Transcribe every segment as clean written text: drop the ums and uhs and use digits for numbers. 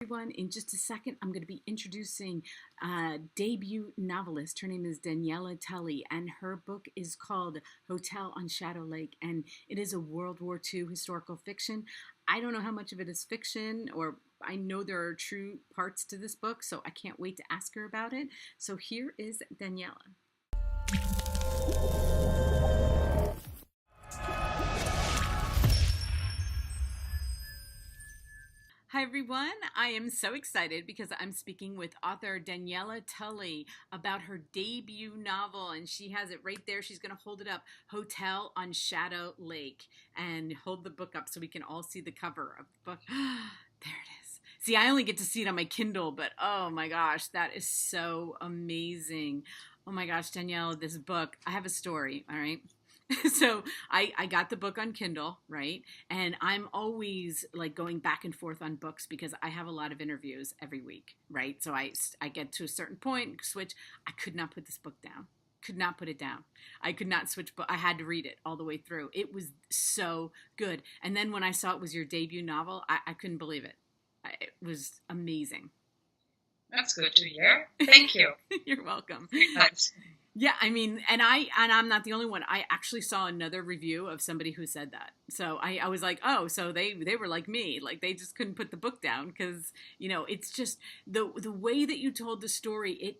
Everyone, in just a second, I'm going to be introducing a debut novelist. Her name is Daniela Tully, and her book is called Hotel on Shadow Lake, and it is a World War II historical fiction. I don't know how much of it is fiction, or I know there are true parts to this book, so I can't wait to ask her about it. So here is Daniela. Hi, everyone. I am so excited because I'm speaking with author Daniela Tully about her debut novel, and she has it right there. She's going to hold it up, Hotel on Shadow Lake, and hold the book up so we can all see the cover of the book. There it is. See, I only get to see it on my Kindle, but oh my gosh, that is so amazing. Oh my gosh, Daniela, this book, I have a story, all right? So I got the book on Kindle, right? And I'm always like going back and forth on books because I have a lot of interviews every week, right? So I get to a certain point, switch. I could not put this book down. Could not put it down. I could not switch, but I had to read it all the way through. It was so good. And then when I saw it was your debut novel, I couldn't believe it. It was amazing. That's good to hear. Thank you. You're welcome. Nice. Yeah, I mean, and I'm not the only one. I actually saw another review of somebody who said that. So I was like, oh, so they were like me, like they just couldn't put the book down because it's just the way that you told the story. It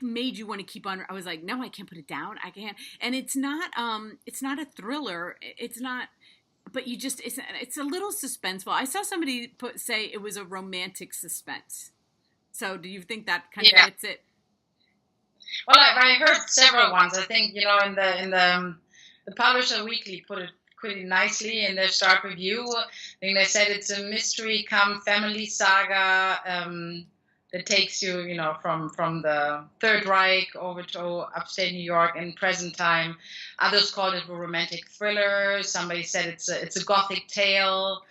made you want to keep on. I was like, no, I can't put it down. I can't. And it's not a thriller. It's not. But it's a little suspenseful. I saw somebody say it was a romantic suspense. So do you think that kind of fits it? Well, I heard several ones. I think the Publisher Weekly put it pretty nicely in their start review. I think they said it's a mystery come family saga that takes you, from the Third Reich over to upstate New York in present time. Others called it a romantic thriller. Somebody said it's a gothic tale.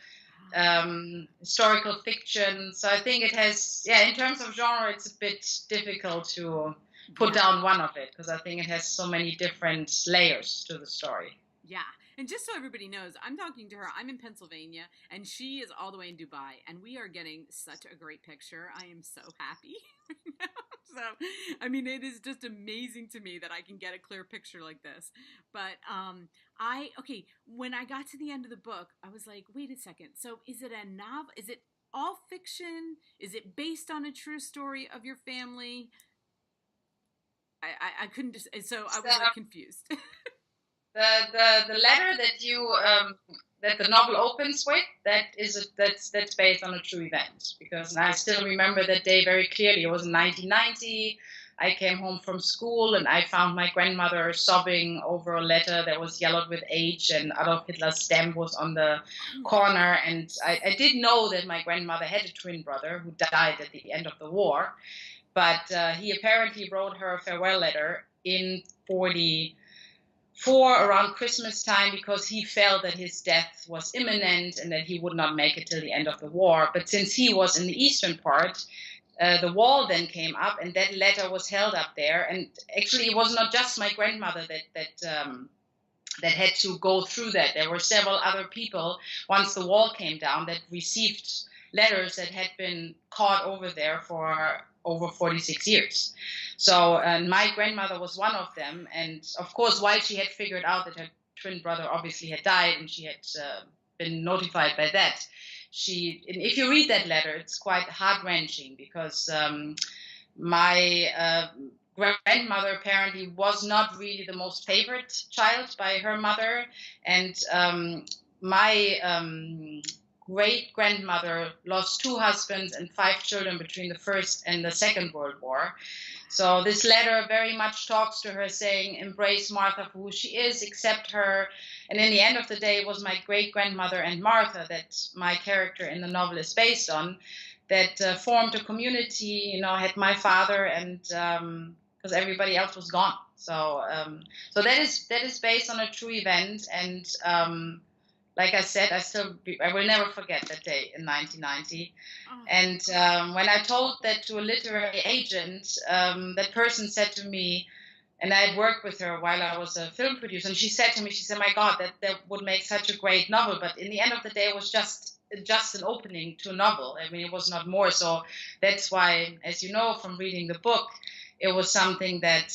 Historical fiction. So I think it has, in terms of genre, it's a bit difficult to put down one of it because I think it has so many different layers to the story. Yeah. And just so everybody knows, I'm talking to her. I'm in Pennsylvania, and she is all the way in Dubai, and we are getting such a great picture. I am so happy. So, I mean, it is just amazing to me that I can get a clear picture like this. But when I got to the end of the book, I was like, wait a second. So is it a novel? Is it all fiction? Is it based on a true story of your family? I couldn't just, so I was like confused. The letter that the novel opens with, that's based on a true event, because I still remember that day very clearly. It was in 1990. I came home from school and I found my grandmother sobbing over a letter that was yellowed with age, and Adolf Hitler's stamp was on the corner. And I did know that my grandmother had a twin brother who died at the end of the war, but he apparently wrote her a farewell letter in 1944 around Christmas time because he felt that his death was imminent and that he would not make it till the end of the war. But since he was in the eastern part, the wall then came up and that letter was held up there. And actually, it was not just my grandmother that had to go through that. There were several other people, once the wall came down, that received letters that had been caught over there for over 46 years. So my grandmother was one of them. And of course, while she had figured out that her twin brother obviously had died and she had been notified by that, if you read that letter, it's quite heart-wrenching because my grandmother apparently was not really the most favorite child by her mother. And my great-grandmother lost 2 husbands and 5 children between the First and the Second World War. So this letter very much talks to her, saying, embrace Martha for who she is, accept her. And in the end of the day, it was my great-grandmother and Martha that my character in the novel is based on, that formed a community, had my father, and because everybody else was gone. So that is based on a true event. And like I said, I will never forget that day in 1990. Oh. And when I told that to a literary agent, that person said to me, and I had worked with her while I was a film producer, and she said to me, my God, that would make such a great novel. But in the end of the day, it was just just an opening to a novel. I mean, it was not more. So that's why, as you know from reading the book, it was something that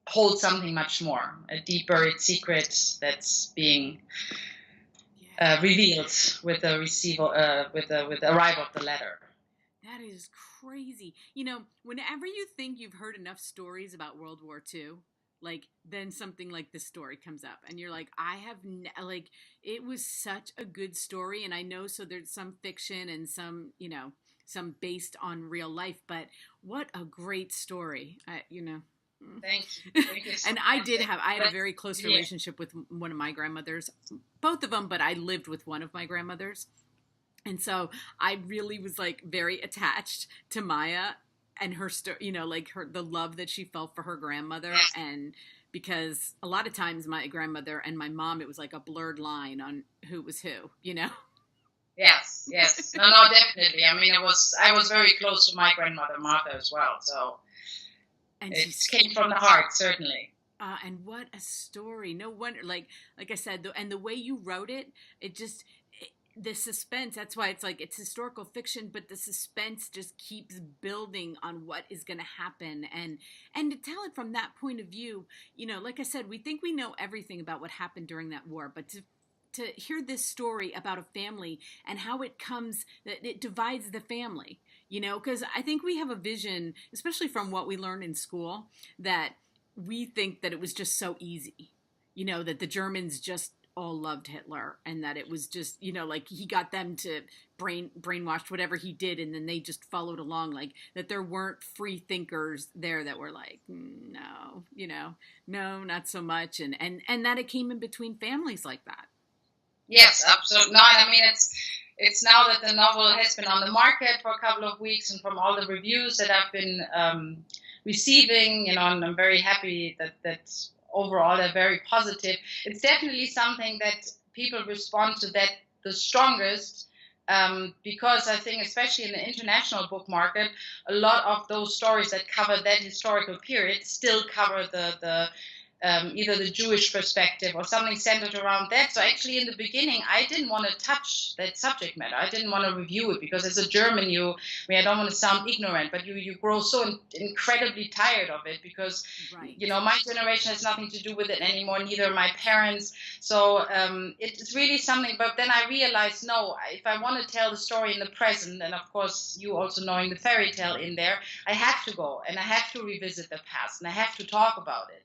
holds something much more, a deep buried secret that's being revealed with the with the arrival of the letter. That is crazy. You know, whenever you think you've heard enough stories about World War II, like then something like this story comes up and you're like, like it was such a good story, and I know so there's some fiction and some, some based on real life, but what a great story. Thank you. Thank you so And much. I had a very close relationship with one of my grandmothers, both of them, but I lived with one of my grandmothers. And so I really was like very attached to Maya and her story, like the love that she felt for her grandmother. And because a lot of times my grandmother and my mom, it was like a blurred line on who was who. Yes, yes. No, no, definitely. I mean, I was very close to my grandmother, Martha, as well. So And it came from the heart, certainly. And what a story! No wonder, like I said, and the way you wrote it, the suspense. That's why it's like it's historical fiction, but the suspense just keeps building on what is going to happen, and to tell it from that point of view, like I said, we think we know everything about what happened during that war, but to hear this story about a family and how it comes that it divides the family, because I think we have a vision, especially from what we learned in school, that we think that it was just so easy, that the Germans just all loved Hitler and that it was just, like he got them to brainwashed whatever he did, and then they just followed along, like that there weren't free thinkers there that were like, no, no, not so much, and that it came in between families like that. Yes, absolutely. No, I mean it's now that the novel has been on the market for a couple of weeks, and from all the reviews that I've been receiving, and I'm very happy that overall they're very positive. It's definitely something that people respond to that the strongest, because I think, especially in the international book market, a lot of those stories that cover that historical period still cover the either the Jewish perspective or something centered around that. So actually, in the beginning, I didn't want to touch that subject matter. I didn't want to review it because as a German, I mean, I don't want to sound ignorant, but you grow so incredibly tired of it because, right. My generation has nothing to do with it anymore, neither my parents. So it's really something. But then I realized, no, if I want to tell the story in the present, and of course, you also knowing the fairy tale in there, I have to go and I have to revisit the past and I have to talk about it.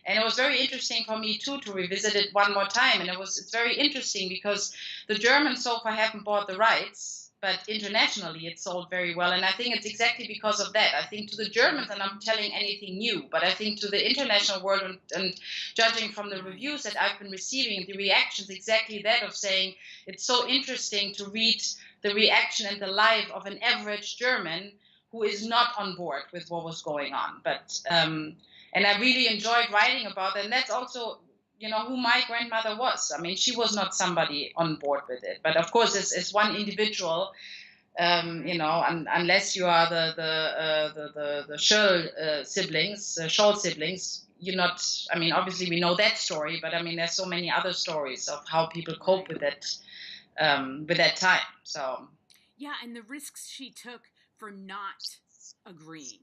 And it was very interesting for me too to revisit it one more time. And it's very interesting because the Germans so far haven't bought the rights, but internationally it sold very well. And I think it's exactly because of that. I think to the Germans, and I'm telling anything new, but I think to the international world, and judging from the reviews that I've been receiving, the reactions exactly that of saying it's so interesting to read the reaction and the life of an average German who is not on board with what was going on. But and I really enjoyed writing about it. And that's also, who my grandmother was. I mean, she was not somebody on board with it. But of course, as one individual, unless you are the Scholl siblings, you're not. I mean, obviously we know that story, but I mean, there's so many other stories of how people cope with that time. So yeah, and the risks she took for not agreeing.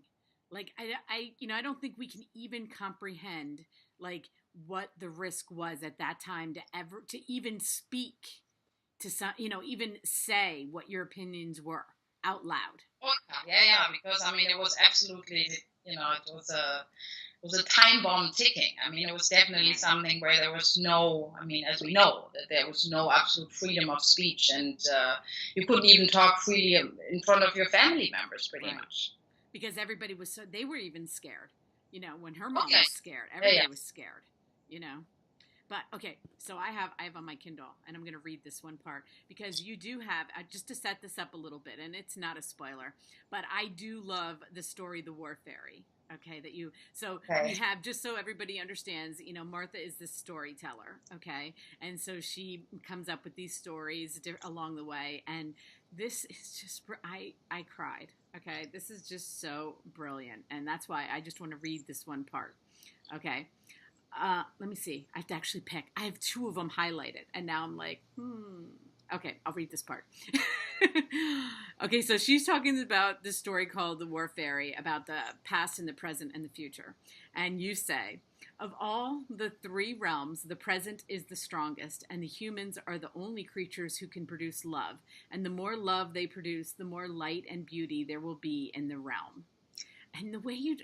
Like I don't think we can even comprehend like what the risk was at that time to even speak to some, even say what your opinions were out loud. oh, yeah, because I mean it was absolutely, it was a time bomb ticking. I mean, it was definitely something where there was no, I mean, as we know, that there was no absolute freedom of speech, and you couldn't even talk freely in front of your family members, pretty much. Because everybody was they were even scared. When her mom was scared, everybody was scared. But okay, so I have on my Kindle, and I'm going to read this one part because you do have just to set this up a little bit, and it's not a spoiler, but I do love the story, The War Fairy. Okay, we have, just so everybody understands, Martha is the storyteller. Okay, and so she comes up with these stories along the way, and this is just I cried. Okay, this is just so brilliant, and that's why I just want to read this one part. Okay. Let me see. I have to actually pick. I have two of them highlighted, and now I'm like, Okay, I'll read this part. Okay, so she's talking about this story called The War Fairy, about the past and the present and the future. And you say, of all the three realms, the present is the strongest, and the humans are the only creatures who can produce love. And the more love they produce, the more light and beauty there will be in the realm. And the way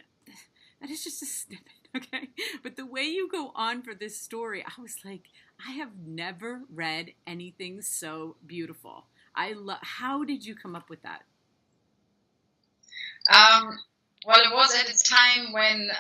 that is just a snippet, okay? But the way you go on for this story, I was like, I have never read anything so beautiful. How did you come up with that? Well, it was at a time when,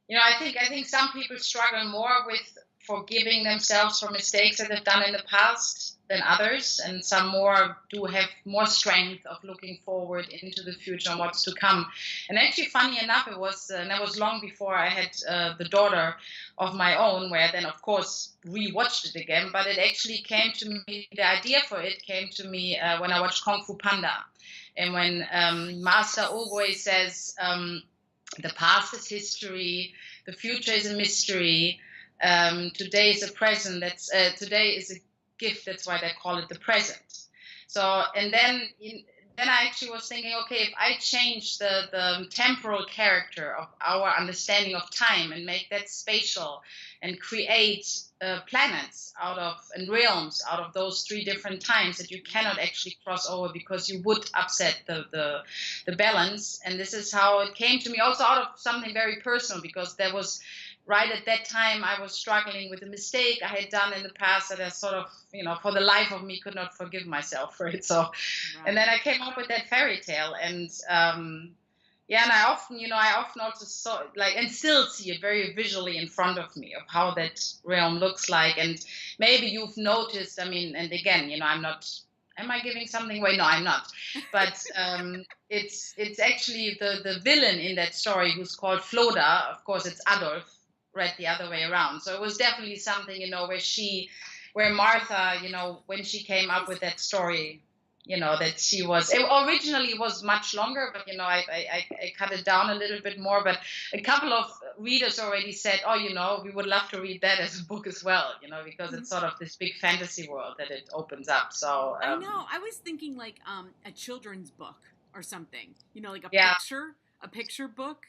I think some people struggle more with forgiving themselves for mistakes that they've done in the past than others, and some more do have more strength of looking forward into the future and what's to come. And actually, funny enough, it was and that was long before I had the daughter of my own, where I then of course rewatched it again. But it actually came to me. The idea for it came to me when I watched Kung Fu Panda, and when Master Oogway says, "The past is history, the future is a mystery." Today is a present. Today is a gift. That's why they call it the present. So, and then I actually was thinking, okay, if I change the temporal character of our understanding of time and make that spatial and create planets and realms out of those three different times that you cannot actually cross over because you would upset the balance. And this is how it came to me, also out of something very personal, because there was, right at that time, I was struggling with a mistake I had done in the past that I sort of, for the life of me, could not forgive myself for it. So, And then I came up with that fairy tale, and and I often also saw, and still see it very visually in front of me of how that realm looks like. And maybe you've noticed, and again, I'm not. Am I giving something away? No, I'm not. But it's actually the villain in that story, who's called Floda. Of course, it's Adolf, read the other way around. So it was definitely something, where Martha, when she came up with that story, that she was, it originally was much longer, but, I cut it down a little bit more. But a couple of readers already said, oh, we would love to read that as a book as well, because it's sort of this big fantasy world that it opens up. So I know. I was thinking like a children's book or something, like a picture book,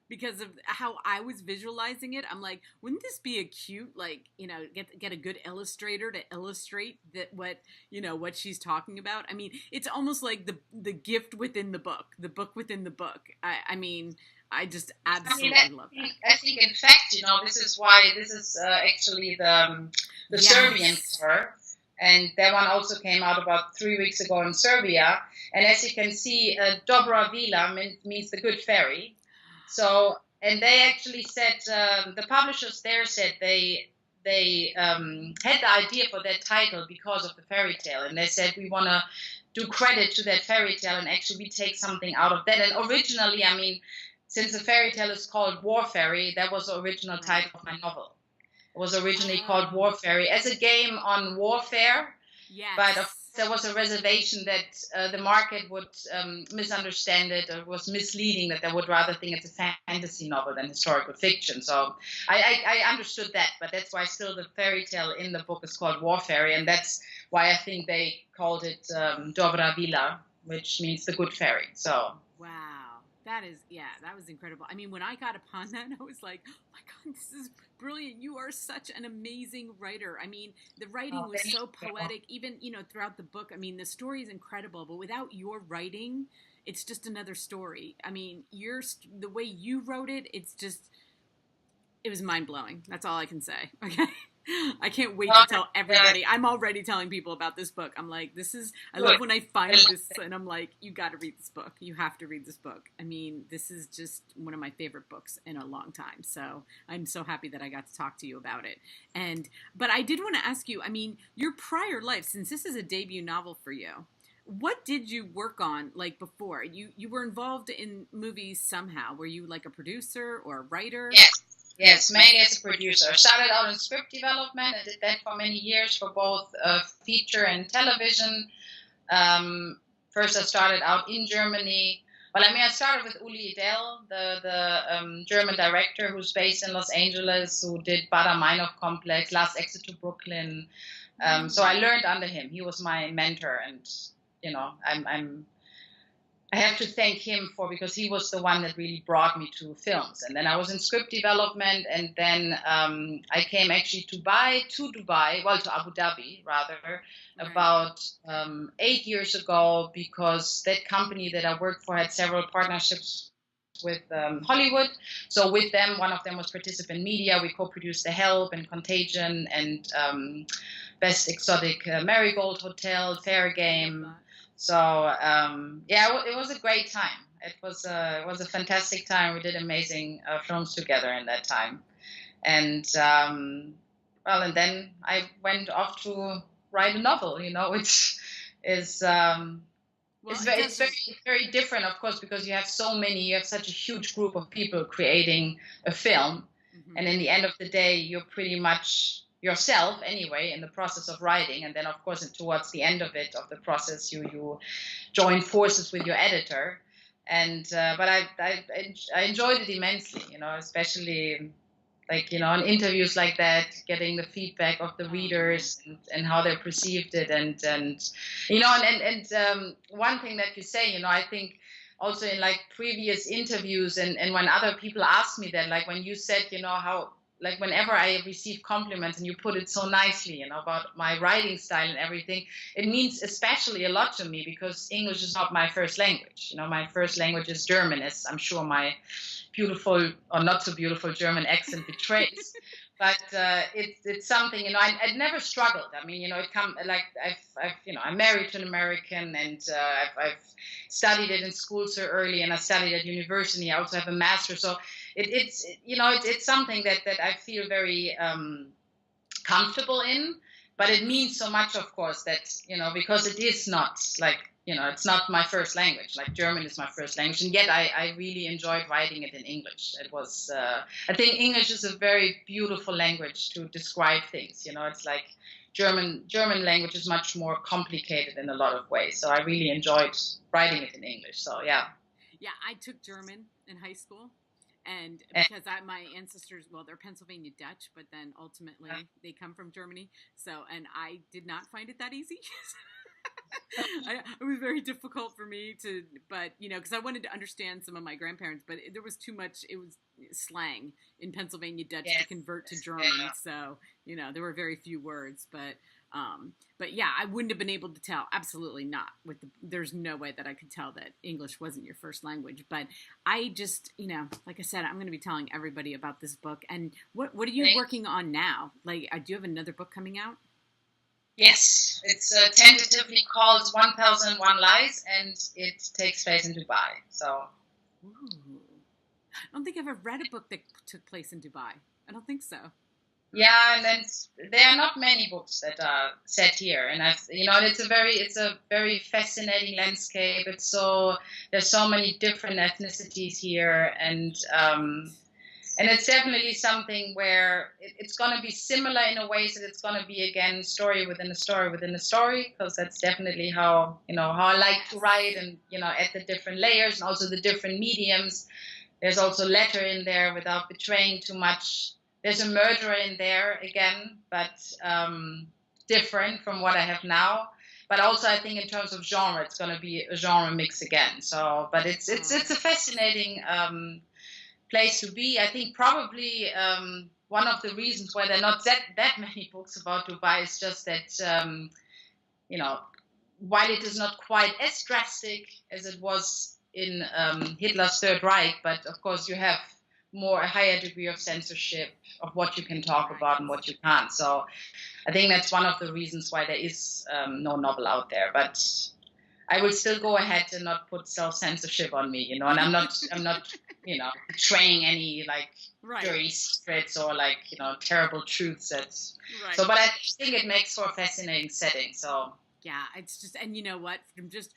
because of how I was visualizing it. I'm like, wouldn't this be a cute, get a good illustrator to illustrate what she's talking about? I mean, it's almost like the gift within the book within the book. I just absolutely love that. I think, in fact, this is actually the Serbian cover. And that one also came out about 3 weeks ago in Serbia. And as you can see, Dobra Vila means the good fairy. So, and they actually said, the publishers there said they had the idea for that title because of the fairy tale. And they said, we want to do credit to that fairy tale, and actually we take something out of that. And originally, since the fairy tale is called War Fairy, that was the original title of my novel. It was originally called War Fairy as a game on warfare. Yes. But there was a reservation that the market would misunderstand it, or was misleading, that they would rather think it's a fantasy novel than historical fiction. So I understood that, but that's why still the fairy tale in the book is called War Fairy, and that's why I think they called it Dobra Vila, which means the good fairy. So wow. That was incredible. When I got upon that, I was like, oh my God, this is brilliant. You are such an amazing writer. The writing was so poetic, even, throughout the book. The story is incredible, but without your writing, it's just another story. The way you wrote it, it was mind blowing. That's all I can say. Okay. I can't wait to tell everybody. I'm already telling people about this book. I'm like, I love when I find this, and I'm like, you got to read this book. You have to read this book. This is just one of my favorite books in a long time. So I'm so happy that I got to talk to you about it. But I did want to ask you, your prior life, since this is a debut novel for you, what did you work on before? You were involved in movies somehow. Were you like a producer or a writer? Yes, mainly as a producer. I started out in script development. I did that for many years for both feature and television. First, I started out in Germany, Well, I mean, I started with Uli Edel, the German director who's based in Los Angeles, who did Baader-Meinhof Complex, Last Exit to Brooklyn. So I learned under him. He was my mentor, and I have to thank him because he was the one that really brought me to films. And then I was in script development, and then I came actually to Dubai, well, to Abu Dhabi rather, Right. about 8 years ago, because that company that I worked for had several partnerships with Hollywood. So with them, one of them was Participant Media. We co-produced The Help and Contagion and Best Exotic Marigold Hotel, Fair Game. So it was a great time. It was a fantastic time. We did amazing films together in that time, and and then I went off to write a novel. Which is it's very different, of course, because you have such a huge group of people creating a film, and in the end of the day, you're pretty much yourself anyway in the process of writing, and then of course towards the end of the process you join forces with your editor, and but I enjoyed it immensely, especially in interviews like that, getting the feedback of the readers and how they perceived it, and one thing that you say, I think also in previous interviews and when other people ask me that, when you said, how whenever I receive compliments and you put it so nicely, about my writing style and everything, it means especially a lot to me because English is not my first language. My first language is German, as I'm sure my beautiful or not so beautiful German accent betrays. But it's something, I'd never struggled. I mean, I'm married to an American, and I've studied it in school so early, and I studied at university. I also have a master, so it's something that I feel very comfortable in. But it means so much, of course, that because it is not it's not my first language. German is my first language, and yet I really enjoyed writing it in English. It was I think English is a very beautiful language to describe things. It's German language is much more complicated in a lot of ways. So I really enjoyed writing it in English. So yeah. Yeah, I took German in high school. And because my ancestors, well, they're Pennsylvania Dutch, but then ultimately they come from Germany. So, and I did not find it that easy. It was very difficult for me but because I wanted to understand some of my grandparents, but there was too much. It was slang in Pennsylvania Dutch to convert to German. So, there were very few words, but yeah, I wouldn't have been able to tell. Absolutely not. There's no way that I could tell that English wasn't your first language. But I just, like I said, I'm going to be telling everybody about this book. And what are you working on now? Do you have another book coming out? Yes, it's tentatively called 1001 Lies, and it takes place in Dubai. So, ooh. I don't think I've ever read a book that took place in Dubai. I don't think so. Yeah, and then there are not many books that are set here, and it's a very fascinating landscape. There's so many different ethnicities here, and it's definitely something where it's going to be similar in a way that it's going to be, again, story within a story within a story, because that's definitely how I like to write, and at the different layers and also the different mediums. There's also letter in there without betraying too much. There's a murderer in there again, but different from what I have now. But also, I think in terms of genre, it's going to be a genre mix again. So, but it's a fascinating place to be. I think probably one of the reasons why there are not that many books about Dubai is just that while it is not quite as drastic as it was in Hitler's Third Reich, but of course you have a higher degree of censorship of what you can talk about and what you can't. So I think that's one of the reasons why there is no novel out there. But I will still go ahead and not put self-censorship on me, and I'm not betraying any dirty secrets or terrible truths. So, but I think it makes for a fascinating setting. So yeah, it's just, and you know what, from just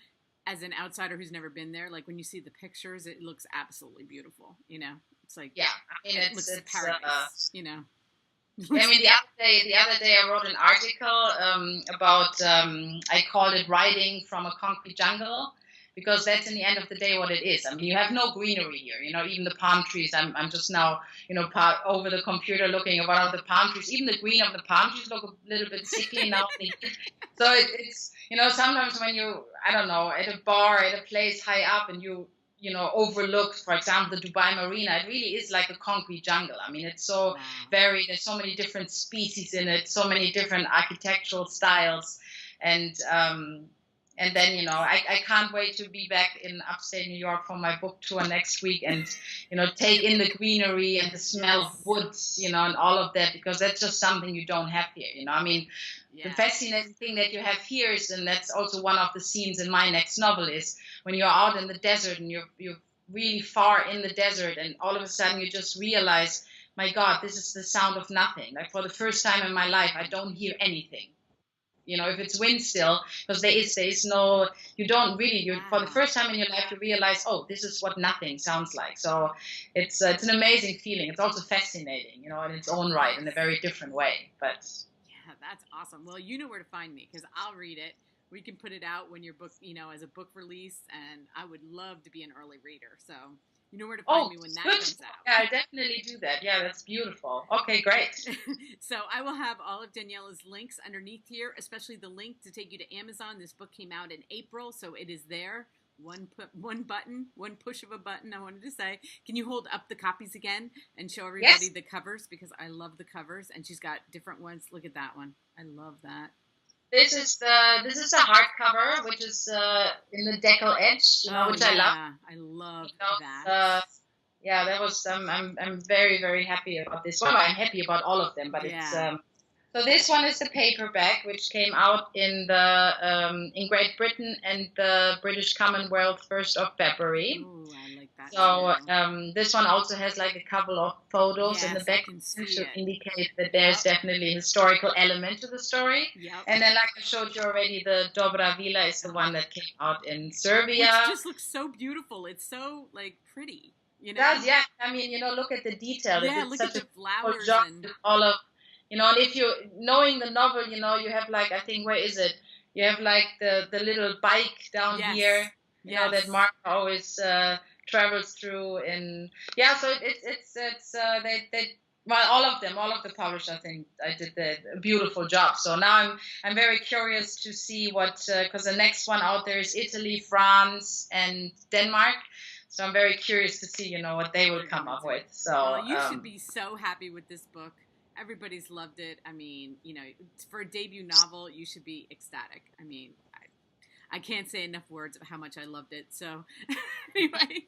as an outsider who's never been there, like when you see the pictures, it looks absolutely beautiful. It's like, yeah, I mean, it looks paradise. I mean, the other day I wrote an article about I called it Writing from a Concrete Jungle, because that's in the end of the day what it is. I mean, you have no greenery here, even the palm trees. I'm just now, over the computer looking at one of the palm trees. Even the green of the palm trees look a little bit sickly now. So it's, sometimes when you, I don't know, at a bar, at a place high up and overlook, for example, the Dubai Marina, it really is like a concrete jungle. I mean, it's so varied. There's so many different species in it, so many different architectural styles. And then, I can't wait to be back in upstate New York for my book tour next week and, take in the greenery and the smell of woods, and all of that, because that's just something you don't have here. I mean, the fascinating thing that you have here is, and that's also one of the scenes in my next novel, is when you're out in the desert and you're really far in the desert, and all of a sudden you just realize, my God, this is the sound of nothing. Like, for the first time in my life, I don't hear anything. If it's wind still, because there is no, you don't really, for the first time in your life, you realize, oh, this is what nothing sounds like. So it's an amazing feeling. It's also fascinating, in its own right, in a very different way. But yeah, that's awesome. Well, you know where to find me, because I'll read it. We can put it out when your book, as a book release, and I would love to be an early reader. So you know where to find me when that comes out. Yeah, I definitely do that. Yeah, that's beautiful. Okay, great. So I will have all of Daniela's links underneath here, especially the link to take you to Amazon. This book came out in April, so it is there. One push of a button, I wanted to say. Can you hold up the copies again and show everybody the covers? Because I love the covers, and she's got different ones. Look at that one. I love that. This is a hardcover, which is in the decal edge, which I love. I love that. Yeah, that was. I'm very, very happy about this one. I'm happy about all of them, but it's. So this one is the paperback, which came out in Great Britain and the British Commonwealth 1st of February. Ooh, I like that. So this one also has like a couple of photos in the back to indicate that there's definitely a historical element to the story. Yep. And then, like I showed you already, the Dobra Vila is the one that came out in Serbia. Which just looks so beautiful. It's so pretty. It does, yeah. I mean, look at the detail. Yeah, look at the flowers and all of. And if you knowing the novel, you have I think, where is it? You have the little bike down here, that Mark always travels through. And so all of the publishers, I think, I did a beautiful job. So now I'm very curious to see what, because the next one out there is Italy, France, and Denmark. So I'm very curious to see, what they will come up with. So you should be so happy with this book. Everybody's loved it. I mean, for a debut novel, you should be ecstatic. I mean, I can't say enough words of how much I loved it. So anyway.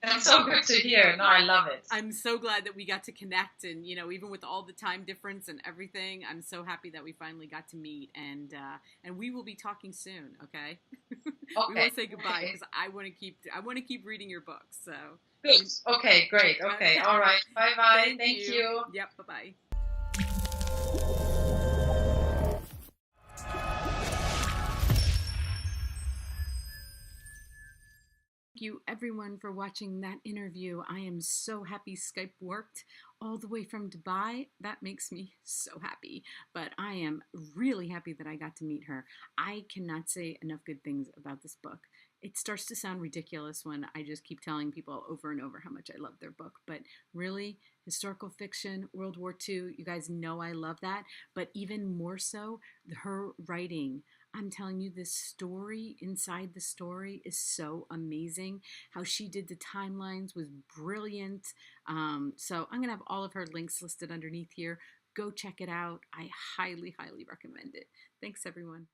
That's so good to hear. No, I love it. I'm so glad that we got to connect, and, even with all the time difference and everything, I'm so happy that we finally got to meet, and we will be talking soon. Okay. We won't say goodbye because I want to keep reading your books. So. Good. Okay, great. Okay. All right. Bye-bye. Thank you. Yep. Bye-bye. Thank you, everyone, for watching that interview. I am so happy Skype worked all the way from Dubai. That makes me so happy. But I am really happy that I got to meet her. I cannot say enough good things about this book. It starts to sound ridiculous when I just keep telling people over and over how much I love their book. But really, historical fiction, World War II, you guys know I love that. But even more so, her writing. I'm telling you, this story inside the story is so amazing. How she did the timelines was brilliant. So I'm going to have all of her links listed underneath here. Go check it out. I highly, highly recommend it. Thanks, everyone.